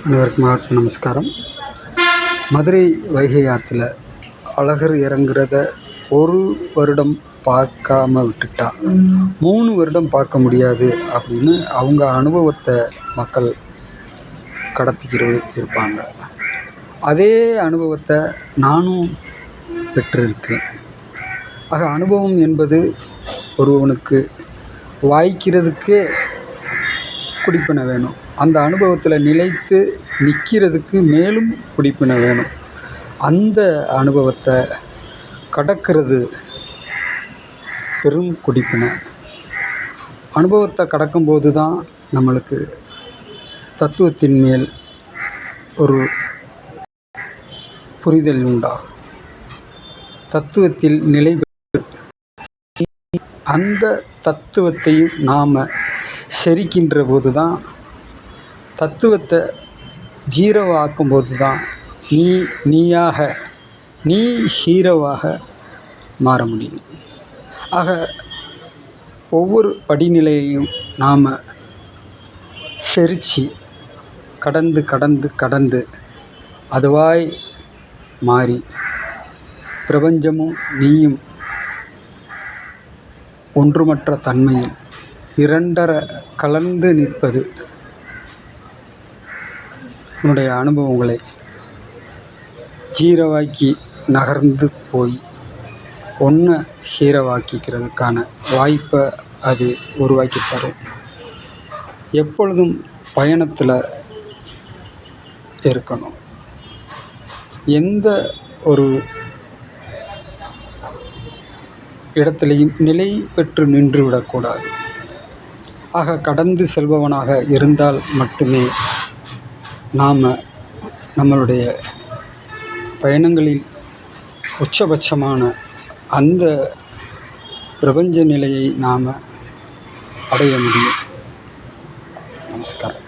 அனைவருக்கும் நமஸ்காரம். மதுரை வைகை ஆற்றுல அழகர் இறங்குறத ஒரு வருடம் பார்க்காம விட்டுட்டா 3 வருடம் பார்க்க முடியாது அப்படின்னு அவங்க அனுபவத்தை மக்கள் கடத்திக்கிட்டு இருப்பாங்க. அதே அனுபவத்தை நானும் பெற்றிருக்கேன். ஆக அனுபவம் என்பது ஒருவனுக்கு வாய்க்கிறதுக்கே குடிப்பினை வேணும். அந்த அனுபவத்தில் நிலைத்து நிற்கிறதுக்கு மேலும் குடிப்பினை வேணும். அந்த அனுபவத்தை கடக்கிறது பெரும் குடிப்பினை. அனுபவத்தை கடக்கும்போது தான் நம்மளுக்கு தத்துவத்தின் மேல் ஒரு புரிதல் உண்டாகும். தத்துவத்தில் நிலை அந்த தத்துவத்தையும் நாம் செரிக்கின்ற போது தான், தத்துவத்தை ஜீரோவாக்கும்போது தான் நீ ஹீரோவாக மாற முடியும். ஆக ஒவ்வொரு படிநிலையையும் நாம் செரித்து கடந்து அதுவாய் மாறி பிரபஞ்சமும் நீயும் ஒன்றுமற்ற தன்மையில் இரண்டரை கலந்து நிற்பது உன்னுடைய அனுபவங்களை ஜீரோவாக்கி நகர்ந்து போய் ஒன்றை ஹீரோவாக்கிக்கிறதுக்கான வாய்ப்பை அது உருவாக்கி தரும். எப்பொழுதும் பயணத்தில் இருக்கணும். எந்த ஒரு இடத்துலையும் நிலை பெற்று நின்று விடக்கூடாது. ஆக கடந்து செல்பவனாக இருந்தால் மட்டுமே நாம் நம்மளுடைய பயணங்களில் உச்சபட்சமான அந்த பிரபஞ்ச நிலையை நாம் அடைய முடியும். நமஸ்காரம்.